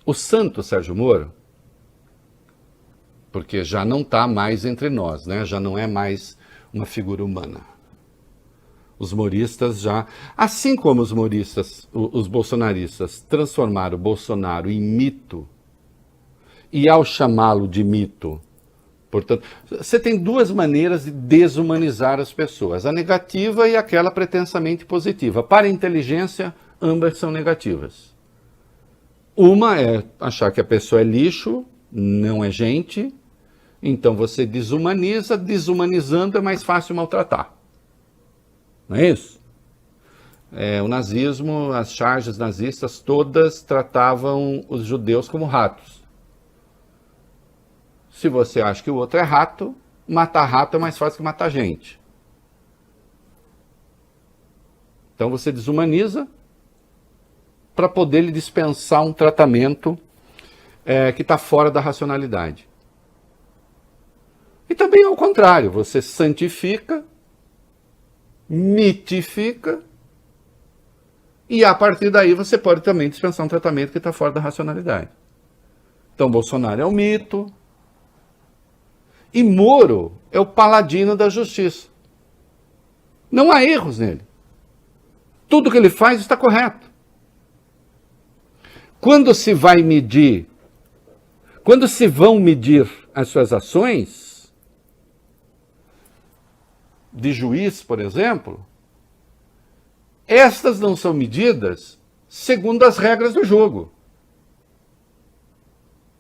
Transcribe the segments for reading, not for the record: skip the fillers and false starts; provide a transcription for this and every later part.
O santo Sérgio Moro, porque já não está mais entre nós, né? Já não é mais uma figura humana. Os moristas já, assim como os moristas, os bolsonaristas transformaram o Bolsonaro em mito, e ao chamá-lo de mito, portanto, você tem duas maneiras de desumanizar as pessoas, a negativa e aquela pretensamente positiva. Para a inteligência, ambas são negativas. Uma é achar que a pessoa é lixo, não é gente, então você desumaniza, desumanizando é mais fácil maltratar. Não é isso? O nazismo, as charges nazistas todas tratavam os judeus como ratos. Se você acha que o outro é rato, matar rato é mais fácil que matar gente. Então você desumaniza para poder lhe dispensar um tratamento que está fora da racionalidade. E também ao contrário, você santifica, mitifica, e a partir daí você pode também dispensar um tratamento que está fora da racionalidade. Então Bolsonaro é um mito, e Moro é o paladino da justiça. Não há erros nele. Tudo que ele faz está correto. Quando se vai medir, quando se vão medir as suas ações, de juiz, por exemplo, estas não são medidas segundo as regras do jogo.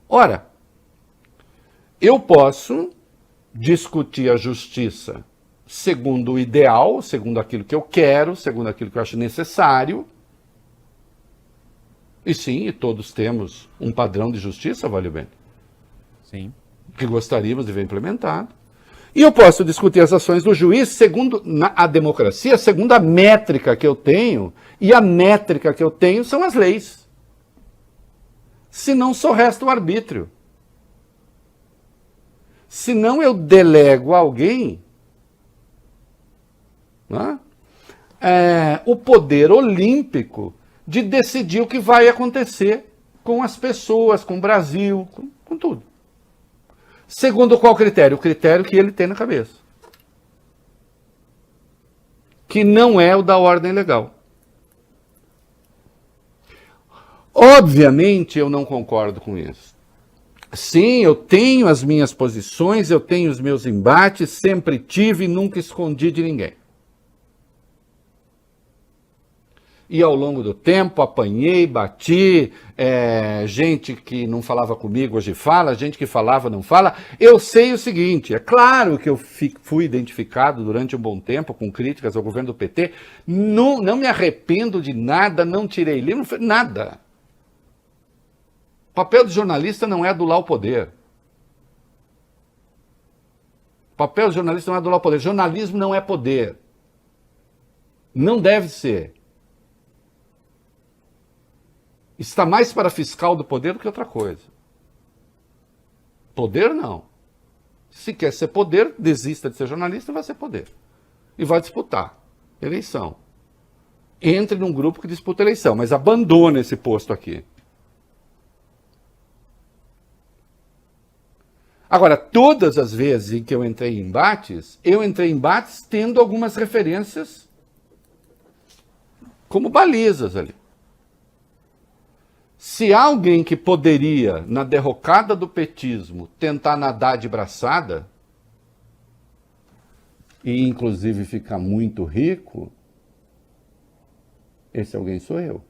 Ora, eu posso discutir a justiça segundo o ideal, segundo aquilo que eu quero, segundo aquilo que eu acho necessário. E sim, todos temos um padrão de justiça, Valeu Bem? Sim. Que gostaríamos de ver implementado. E eu posso discutir as ações do juiz segundo a democracia, segundo a métrica que eu tenho, e a métrica que eu tenho são as leis. Senão só resta o arbítrio. Senão eu delego a alguém, né, o poder olímpico de decidir o que vai acontecer com as pessoas, com o Brasil, com tudo. Segundo qual critério? O critério que ele tem na cabeça. Que não é o da ordem legal. Obviamente eu não concordo com isso. Sim, eu tenho as minhas posições, eu tenho os meus embates, sempre tive e nunca escondi de ninguém. E ao longo do tempo apanhei, bati, gente que não falava comigo hoje fala, gente que falava não fala. Eu sei o seguinte, é claro que eu fui identificado durante um bom tempo com críticas ao governo do PT, não me arrependo de nada, não tirei livro, não fiz nada. O papel do jornalista não é adular o poder. O papel do jornalista não é adular o poder. Jornalismo não é poder. Não deve ser. Está mais para fiscal do poder do que outra coisa. Poder não. Se quer ser poder, desista de ser jornalista e vai ser poder. E vai disputar eleição. Entre num grupo que disputa eleição, mas abandone esse posto aqui. Agora, todas as vezes em que eu entrei em embates tendo algumas referências como balizas ali. Se há alguém que poderia, na derrocada do petismo, tentar nadar de braçada, e inclusive ficar muito rico, esse alguém sou eu.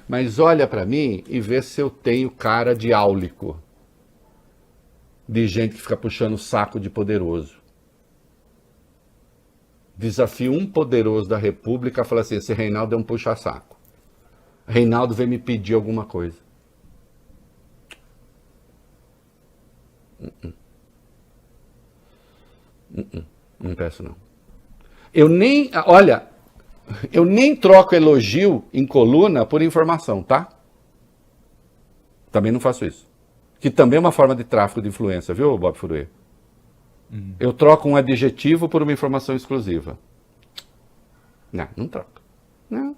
Mas olha para mim e vê se eu tenho cara de áulico, de gente que fica puxando o saco de poderoso. Desafio um poderoso da República a falar assim, esse Reinaldo é um puxa-saco. Reinaldo veio me pedir alguma coisa. Não peço não. Eu nem troco elogio em coluna por informação, tá? Também não faço isso. Que também é uma forma de tráfico de influência, viu, Bob Furuê? Eu troco um adjetivo por uma informação exclusiva. Não troco. Não,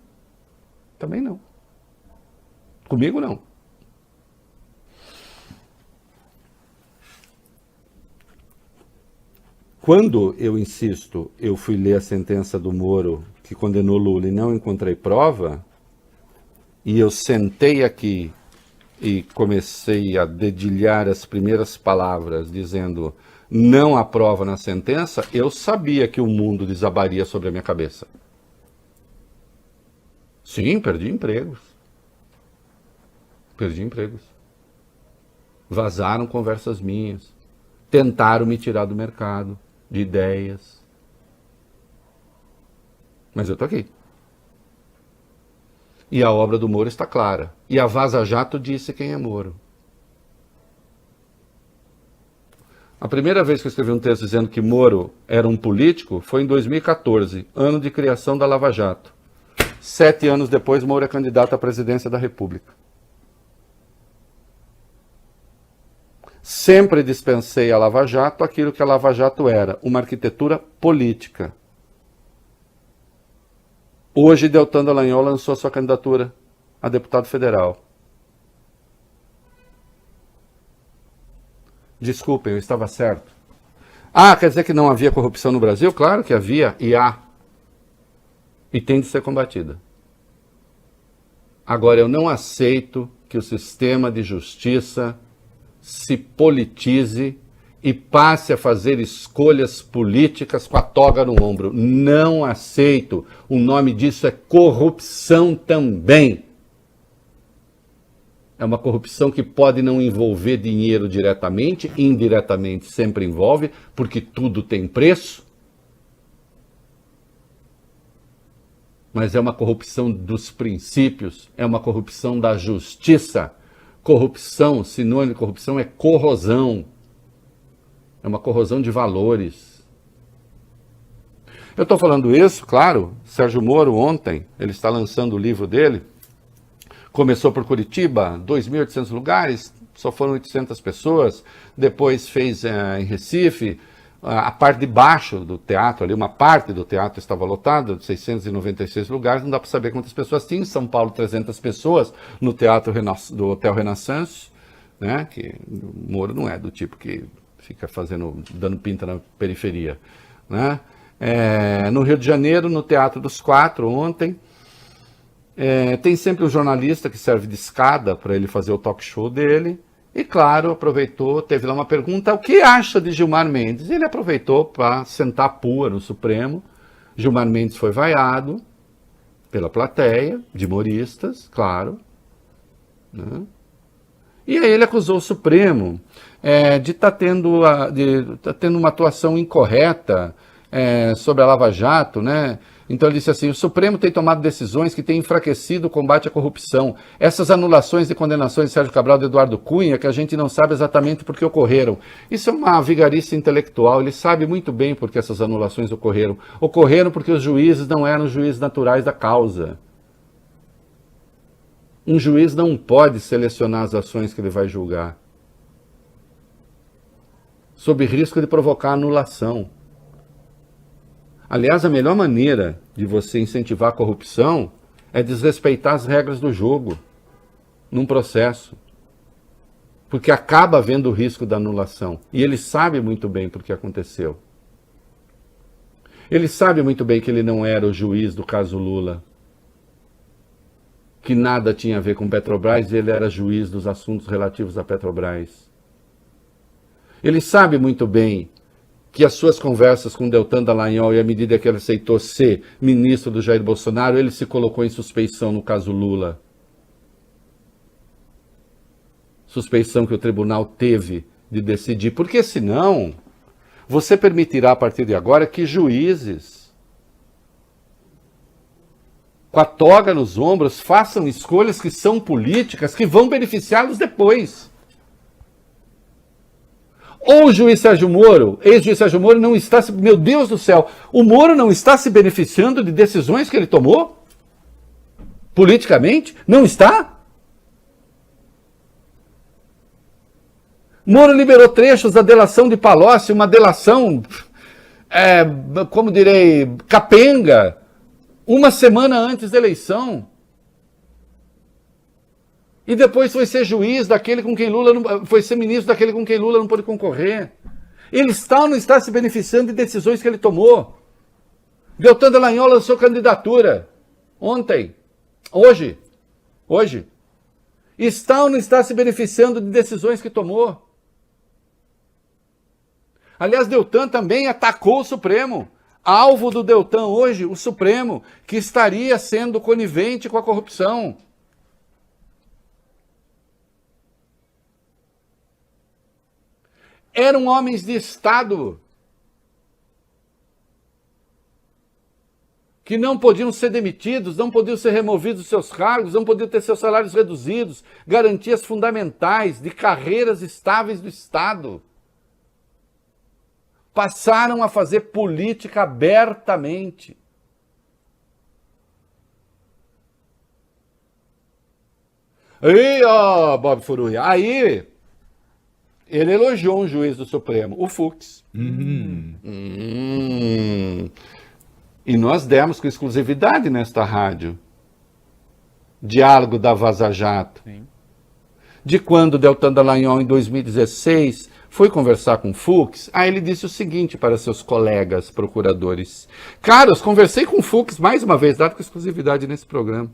também não. Comigo não. Quando, eu insisto, eu fui ler a sentença do Moro que condenou Lula e não encontrei prova, e eu sentei aqui e comecei a dedilhar as primeiras palavras dizendo não há prova na sentença, eu sabia que o mundo desabaria sobre a minha cabeça. Sim, perdi empregos. Perdi empregos. Vazaram conversas minhas. Tentaram me tirar do mercado de ideias. Mas eu tô aqui. E a obra do Moro está clara. E a Vaza Jato disse quem é Moro. A primeira vez que eu escrevi um texto dizendo que Moro era um político foi em 2014, ano de criação da Lava Jato. 7 anos depois, Moro é candidato à presidência da República. Sempre dispensei a Lava Jato aquilo que a Lava Jato era, uma arquitetura política. Hoje, Deltan Dallagnol lançou sua candidatura a deputado federal. Desculpem, eu estava certo. Ah, quer dizer que não havia corrupção no Brasil? Claro que havia e há. E tem de ser combatida. Agora, eu não aceito que o sistema de justiça se politize e passe a fazer escolhas políticas com a toga no ombro. Não aceito. O nome disso é corrupção também. É uma corrupção que pode não envolver dinheiro diretamente, indiretamente sempre envolve, porque tudo tem preço. Mas é uma corrupção dos princípios, é uma corrupção da justiça. Corrupção, sinônimo de corrupção é corrosão. É uma corrosão de valores. Eu estou falando isso, claro, Sérgio Moro ontem, ele está lançando o livro dele, começou por Curitiba, 2.800 lugares, só foram 800 pessoas, depois fez em Recife, a parte de baixo do teatro, ali uma parte do teatro estava lotada, de 696 lugares, não dá para saber quantas pessoas tinha, em São Paulo 300 pessoas, no teatro do Hotel Renaissance, né, que o Moro não é do tipo que fica dando pinta na periferia, né? No Rio de Janeiro, no Teatro dos Quatro, ontem, tem sempre um jornalista que serve de escada para ele fazer o talk show dele. E, claro, aproveitou, teve lá uma pergunta, o que acha de Gilmar Mendes? Ele aproveitou para sentar a pua no Supremo. Gilmar Mendes foi vaiado pela plateia, de humoristas, claro. Né? E aí ele acusou o Supremo de estar tendo uma atuação incorreta sobre a Lava Jato, né? Então ele disse assim, o Supremo tem tomado decisões que têm enfraquecido o combate à corrupção. Essas anulações e condenações de Sérgio Cabral e de Eduardo Cunha, que a gente não sabe exatamente por que ocorreram. Isso é uma vigarice intelectual, ele sabe muito bem por que essas anulações ocorreram. Ocorreram porque os juízes não eram juízes naturais da causa. Um juiz não pode selecionar as ações que ele vai julgar, sob risco de provocar anulação. Aliás, a melhor maneira de você incentivar a corrupção é desrespeitar as regras do jogo num processo. Porque acaba havendo o risco da anulação. E ele sabe muito bem por que aconteceu. Ele sabe muito bem que ele não era o juiz do caso Lula, que nada tinha a ver com Petrobras, e ele era juiz dos assuntos relativos a Petrobras. Ele sabe muito bem que as suas conversas com Deltan Dallagnol e à medida que ele aceitou ser ministro do Jair Bolsonaro, ele se colocou em suspeição no caso Lula. Suspeição que o tribunal teve de decidir, porque senão você permitirá a partir de agora que juízes com a toga nos ombros façam escolhas que são políticas, que vão beneficiá-los depois. Ou o juiz Sérgio Moro, ex-juiz Sérgio Moro, não está se... Meu Deus do céu, o Moro não está se beneficiando de decisões que ele tomou? Politicamente? Não está? Moro liberou trechos da delação de Palocci, uma delação, como direi, capenga, uma semana antes da eleição. E depois foi ser juiz daquele com quem Lula não, foi ser ministro daquele com quem Lula não pôde concorrer. Ele está ou não está se beneficiando de decisões que ele tomou? Deltan Dallagnol lançou candidatura ontem, hoje. Está ou não está se beneficiando de decisões que tomou? Aliás, Deltan também atacou o Supremo. Alvo do Deltan hoje, o Supremo, que estaria sendo conivente com a corrupção. Eram homens de Estado que não podiam ser demitidos, não podiam ser removidos dos seus cargos, não podiam ter seus salários reduzidos, garantias fundamentais de carreiras estáveis do Estado. Passaram a fazer política abertamente. E, ó, Bob Furui, aí ele elogiou um juiz do Supremo, o Fux. E nós demos com exclusividade nesta rádio. Diálogo da Vaza Jato. Sim. De quando Deltan Dallagnol, em 2016, foi conversar com o Fux, aí ele disse o seguinte para seus colegas procuradores. Caros, conversei com o Fux mais uma vez, dado com exclusividade nesse programa.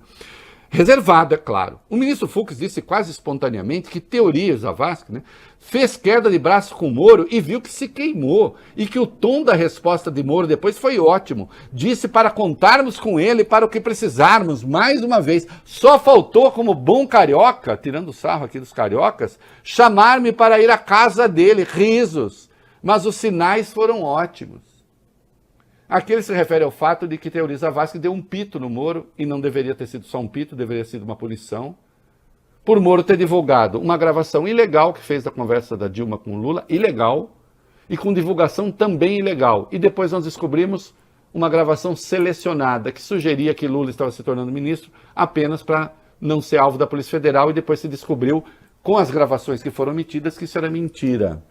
Reservado, é claro. O ministro Fux disse quase espontaneamente que Teori Zavascki, né, fez queda de braço com Moro e viu que se queimou. E que o tom da resposta de Moro depois foi ótimo. Disse para contarmos com ele para o que precisarmos, mais uma vez. Só faltou, como bom carioca, tirando o sarro aqui dos cariocas, chamar-me para ir à casa dele. Risos. Mas os sinais foram ótimos. Aqui ele se refere ao fato de que Teori Zavascki deu um pito no Moro, e não deveria ter sido só um pito, deveria ter sido uma punição, por Moro ter divulgado uma gravação ilegal que fez da conversa da Dilma com Lula, ilegal, e com divulgação também ilegal. E depois nós descobrimos uma gravação selecionada que sugeria que Lula estava se tornando ministro apenas para não ser alvo da Polícia Federal, e depois se descobriu, com as gravações que foram emitidas, que isso era mentira.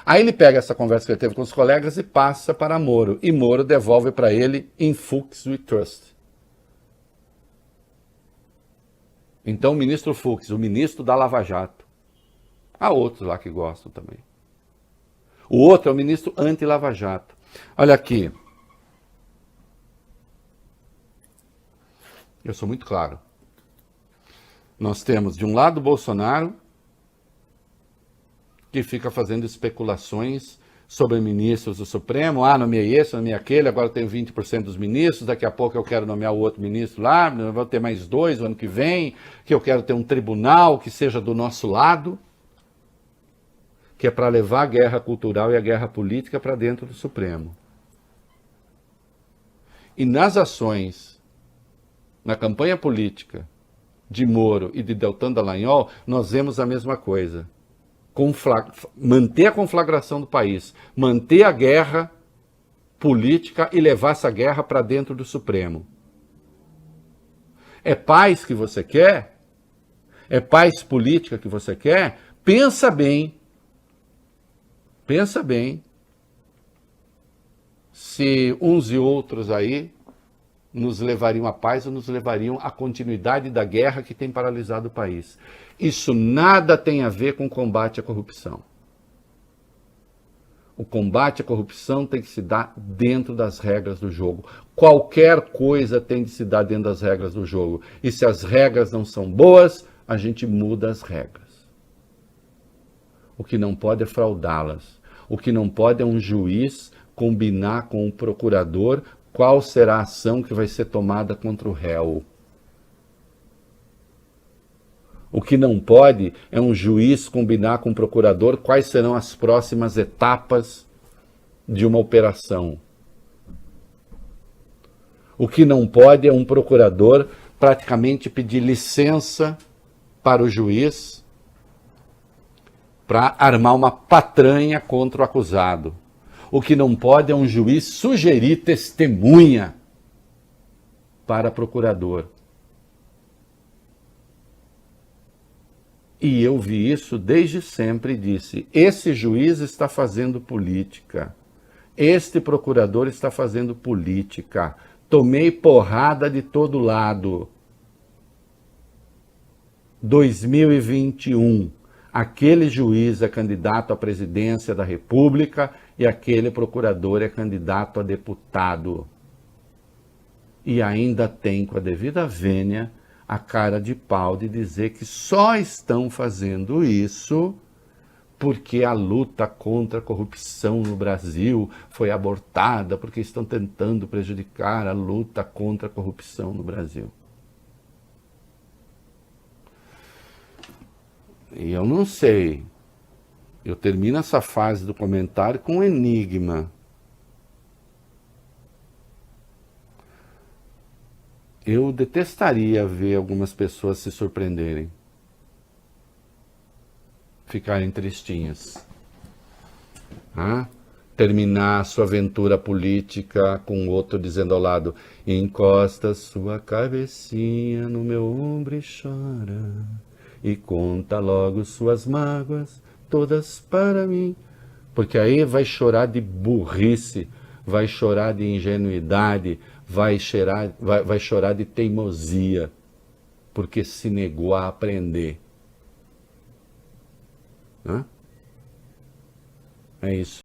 Aí ele pega essa conversa que ele teve com os colegas e passa para Moro. E Moro devolve para ele em Fux we trust. Então o ministro Fux, o ministro da Lava Jato. Há outros lá que gostam também. O outro é o ministro anti-Lava Jato. Olha aqui. Eu sou muito claro. Nós temos de um lado Bolsonaro, que fica fazendo especulações sobre ministros do Supremo. Ah, nomeei esse, nomeei aquele, agora eu tenho 20% dos ministros, daqui a pouco eu quero nomear o outro ministro lá, eu vou ter mais 2 o ano que vem, que eu quero ter um tribunal que seja do nosso lado, que é para levar a guerra cultural e a guerra política para dentro do Supremo. E nas ações, na campanha política de Moro e de Deltan Dallagnol, nós vemos a mesma coisa. Manter a conflagração do país, manter a guerra política e levar essa guerra para dentro do Supremo. É paz que você quer? É paz política que você quer? Pensa bem se uns e outros aí nos levariam à paz ou nos levariam à continuidade da guerra que tem paralisado o país. Isso nada tem a ver com o combate à corrupção. O combate à corrupção tem que se dar dentro das regras do jogo. Qualquer coisa tem de se dar dentro das regras do jogo. E se as regras não são boas, a gente muda as regras. O que não pode é fraudá-las. O que não pode é um juiz combinar com o procurador qual será a ação que vai ser tomada contra o réu. O que não pode é um juiz combinar com o procurador quais serão as próximas etapas de uma operação. O que não pode é um procurador praticamente pedir licença para o juiz para armar uma patranha contra o acusado. O que não pode é um juiz sugerir testemunha para procurador. E eu vi isso desde sempre e disse, esse juiz está fazendo política, este procurador está fazendo política, tomei porrada de todo lado. 2021, aquele juiz é candidato à presidência da República e aquele procurador é candidato a deputado. E ainda tem, com a devida vênia, a cara de pau de dizer que só estão fazendo isso porque a luta contra a corrupção no Brasil foi abortada, porque estão tentando prejudicar a luta contra a corrupção no Brasil. E eu não sei, eu termino essa fase do comentário com um enigma. Eu detestaria ver algumas pessoas se surpreenderem, ficarem tristinhas. Terminar sua aventura política com outro dizendo ao lado: encosta sua cabecinha no meu ombro e chora, e conta logo suas mágoas, todas para mim. Porque aí vai chorar de burrice, vai chorar de ingenuidade, vai chorar de teimosia, porque se negou a aprender. É isso.